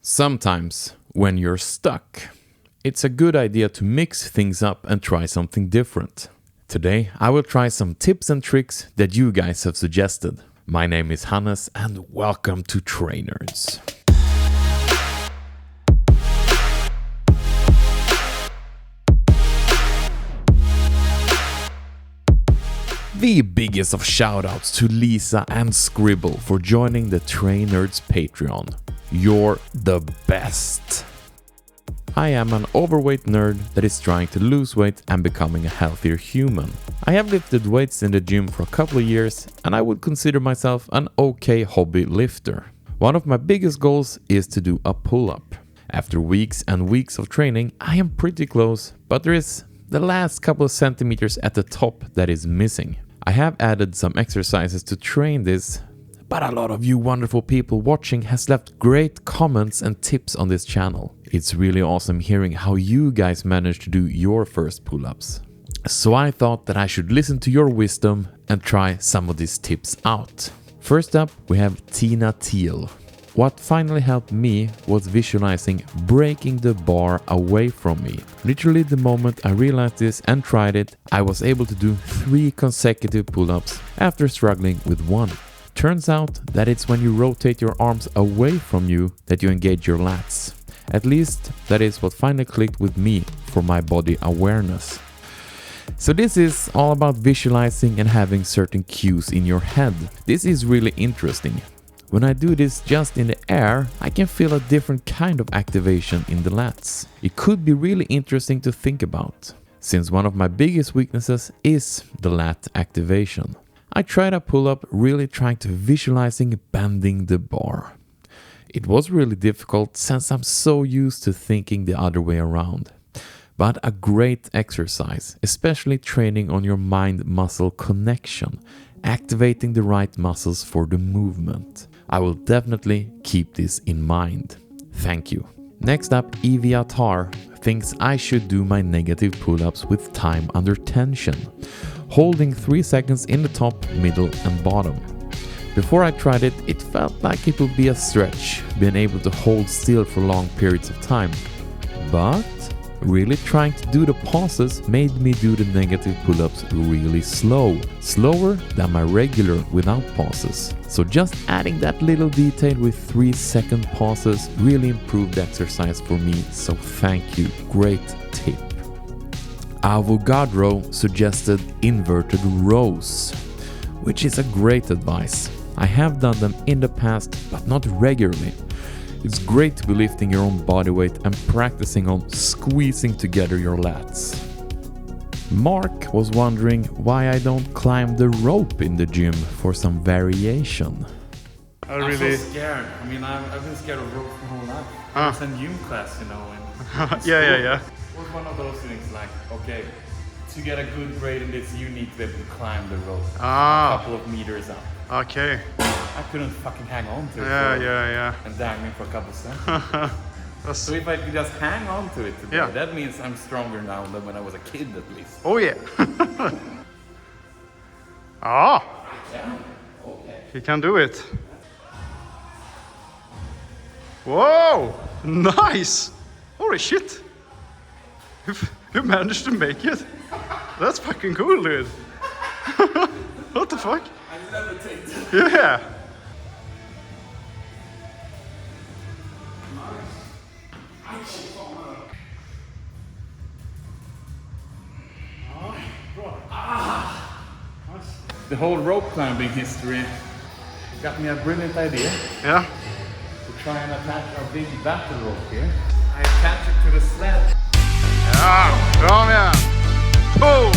Sometimes, when you're stuck, it's a good idea to mix things up and try something different. Today, I will try some tips and tricks that you guys have suggested. My name is Hannes and welcome to Trainerds. The biggest of shoutouts to Lisa and Scribble for joining the Trainerds Patreon. You're the best! I am an overweight nerd that is trying to lose weight and becoming a healthier human. I have lifted weights in the gym for a couple of years and I would consider myself an okay hobby lifter. One of my biggest goals is to do a pull-up. After weeks and weeks of training, I am pretty close, but there is the last couple of centimeters at the top that is missing. I have added some exercises to train this, but a lot of you wonderful people watching has left great comments and tips on this channel. It's really awesome hearing how you guys managed to do your first pull-ups. So I thought that I should listen to your wisdom and try some of these tips out. First up, we have Tina Teal. What finally helped me was visualizing breaking the bar away from me. Literally the moment I realized this and tried it, I was able to do 3 consecutive pull-ups after struggling with one. Turns out that it's when you rotate your arms away from you that you engage your lats. At least that is what finally clicked with me for my body awareness. So this is all about visualizing and having certain cues in your head. This is really interesting. When I do this just in the air, I can feel a different kind of activation in the lats. It could be really interesting to think about, since one of my biggest weaknesses is the lat activation. I tried a pull-up really trying to visualizing bending the bar. It was really difficult since I'm so used to thinking the other way around. But a great exercise, especially training on your mind-muscle connection, activating the right muscles for the movement. I will definitely keep this in mind. Thank you. Next up, Eviatar thinks I should do my negative pull-ups with time under tension, holding 3 seconds in the top, middle and bottom. Before I tried it, it felt like it would be a stretch, being able to hold still for long periods of time. But really trying to do the pauses made me do the negative pull-ups really slow, slower than my regular without pauses. So just adding that little detail with 3-second pauses really improved the exercise for me, so thank you, great tip. Avogadro suggested inverted rows, which is a great advice. I have done them in the past, but not regularly. It's great to be lifting your own body weight and practicing on squeezing together your lats. Mark was wondering why I don't climb the rope in the gym for some variation. I'm so scared. I mean, I've been scared of rope my whole life. I was in gym class, you know. And yeah. It was one of those things like, okay, to get a good grade in this, you need to be able to climb the rope a couple of meters up. Okay. I couldn't fucking hang on to it. Yeah. And dang me for a couple seconds. So if I could just hang on to it today, that means I'm stronger now than when I was a kid at least. Oh yeah. Yeah, okay. He can do it. Whoa! Nice! Holy shit! You managed to make it. That's fucking cool, dude. What the fuck? I levitate. Yeah. The whole rope climbing history got me a brilliant idea. Yeah. To try and attach our big battle rope here. I attach it to the sled. Ja, bra man. Pull.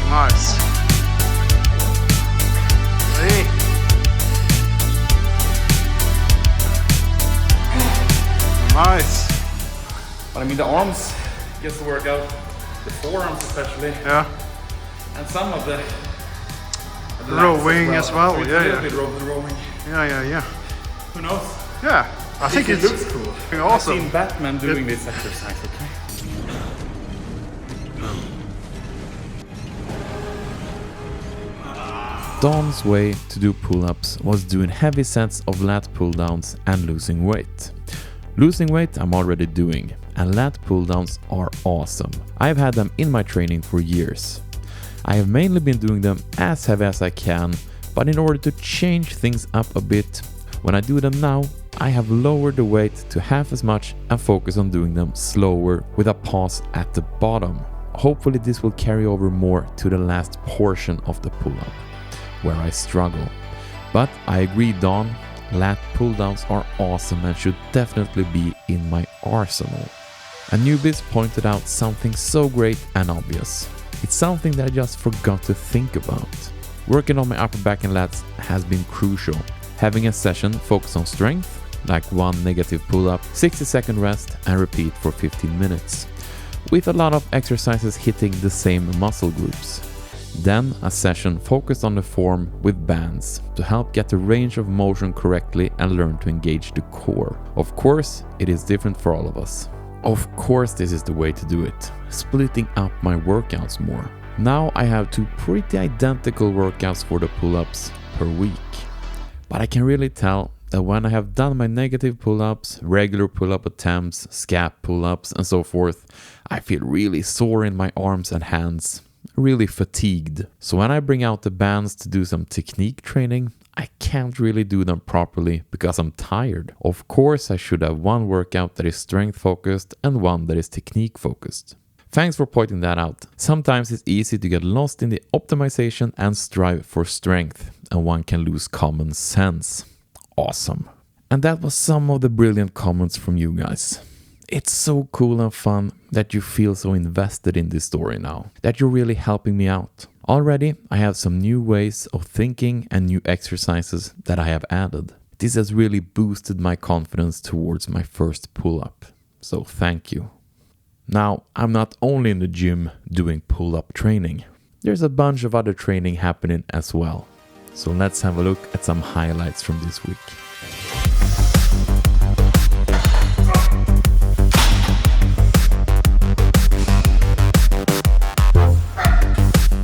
Nice. Hey. Nice. But I mean, the arms gets to work out, the forearms especially. Yeah. And some of the rowing as well. So it's a little bit rowing. Yeah. Who knows? Yeah. I think it looks cool. Awesome. I've seen Batman doing this exercise, okay? Don's way to do pull-ups was doing heavy sets of lat pull-downs and losing weight. Losing weight I'm already doing, and lat pull-downs are awesome. I've had them in my training for years. I have mainly been doing them as heavy as I can, but in order to change things up a bit, when I do them now, I have lowered the weight to half as much and focus on doing them slower with a pause at the bottom. Hopefully this will carry over more to the last portion of the pull-up, where I struggle. But I agree, Don, lat pull-downs are awesome and should definitely be in my arsenal. Anubis pointed out something so great and obvious. It's something that I just forgot to think about. Working on my upper back and lats has been crucial. Having a session focused on strength, like one negative pull-up, 60-second rest and repeat for 15 minutes, with a lot of exercises hitting the same muscle groups. Then a session focused on the form with bands to help get the range of motion correctly and learn to engage the core. Of course, it is different for all of us. Of course this is the way to do it, splitting up my workouts more. Now I have 2 pretty identical workouts for the pull-ups per week. But I can really tell that when I have done my negative pull-ups, regular pull-up attempts, scap pull-ups and so forth, I feel really sore in my arms and hands, really fatigued. So when I bring out the bands to do some technique training, I can't really do them properly because I'm tired. Of course I should have one workout that is strength focused and one that is technique focused. Thanks for pointing that out. Sometimes it's easy to get lost in the optimization and strive for strength, and one can lose common sense. Awesome. And that was some of the brilliant comments from you guys. It's so cool and fun that you feel so invested in this story now, that you're really helping me out. Already, I have some new ways of thinking and new exercises that I have added. This has really boosted my confidence towards my first pull-up. So thank you. Now, I'm not only in the gym doing pull-up training. There's a bunch of other training happening as well. So let's have a look at some highlights from this week.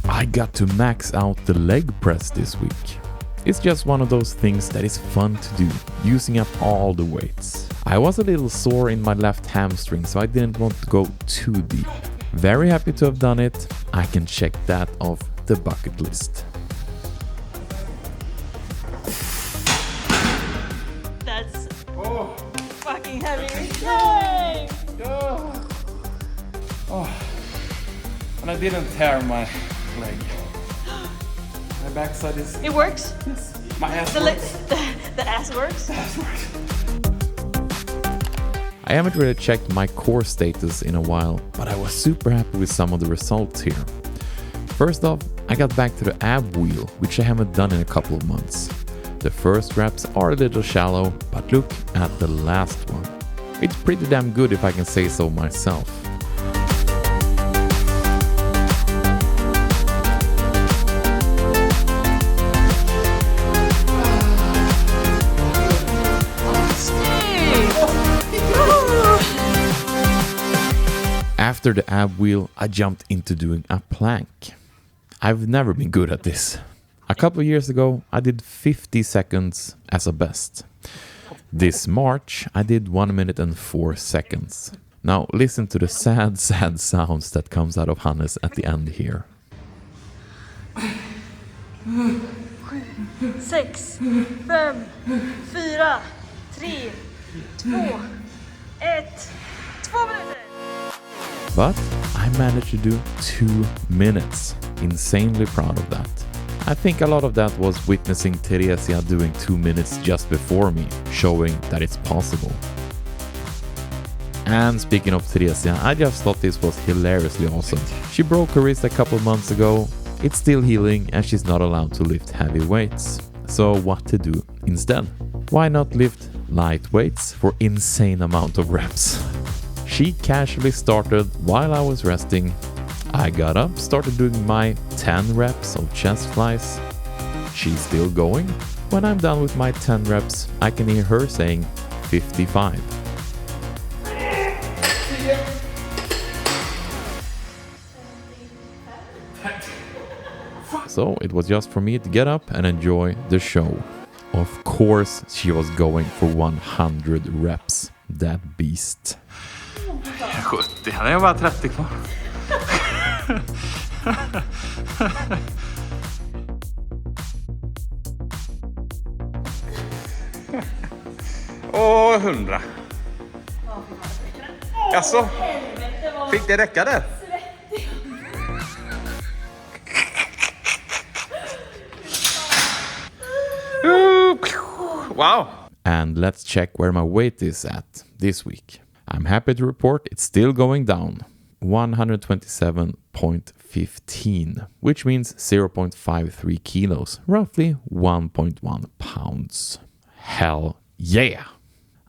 I got to max out the leg press this week. It's just one of those things that is fun to do, using up all the weights. I was a little sore in my left hamstring, so I didn't want to go too deep. Very happy to have done it. I can check that off the bucket list. That's fucking heavy. Yay! And I didn't tear my leg. My backside is... It works? Yes. My ass The works. the ass works? The ass works. I haven't really checked my core status in a while, but I was super happy with some of the results here. First off, I got back to the ab wheel, which I haven't done in a couple of months. The first reps are a little shallow, but look at the last one. It's pretty damn good if I can say so myself. After the ab wheel, I jumped into doing a plank. I've never been good at this. A couple of years ago, I did 50 seconds as a best. This March, I did 1 minute and 4 seconds. Now listen to the sad sounds that comes out of hanis at the end here. 6, 5, 4, 3, 2, 1, 2 minuter! But I managed to do 2 minutes. Insanely proud of that. I think a lot of that was witnessing Theresia doing 2 minutes just before me, showing that it's possible. And speaking of Theresia, I just thought this was hilariously awesome. She broke her wrist a couple months ago, it's still healing and she's not allowed to lift heavy weights. So what to do instead? Why not lift light weights for insane amount of reps? She casually started while I was resting. I got up, started doing my 10 reps of chest flies. She's still going. When I'm done with my 10 reps, I can hear her saying 55. so it was just for me to get up and enjoy the show. Of course, she was going for 100 reps, that beast. 70, han är bara 30 kvar. Och 100. Jaså? Fick det räcka där? Wow. And let's check where my weight is at this week. I'm happy to report it's still going down. 127.15, which means 0.53 kilos, roughly 1.1 pounds. Hell yeah!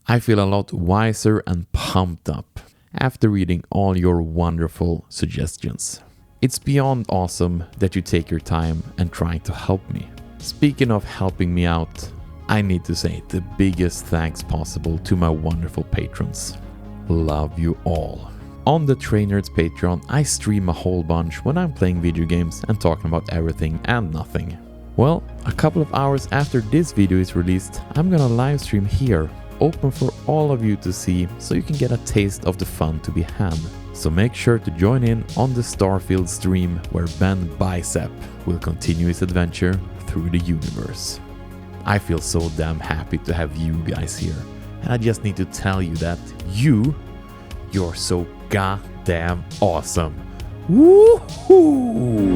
I feel a lot wiser and pumped up after reading all your wonderful suggestions. It's beyond awesome that you take your time and try to help me. Speaking of helping me out, I need to say the biggest thanks possible to my wonderful patrons. Love you all. On the Trainerds Patreon, I stream a whole bunch when I'm playing video games and talking about everything and nothing. Well, a couple of hours after this video is released, I'm gonna live stream here, open for all of you to see, so you can get a taste of the fun to be had. So make sure to join in on the Starfield stream where Ben Bicep will continue his adventure through the universe. I feel so damn happy to have you guys here, and I just need to tell you that you're so goddamn awesome. Woohoo!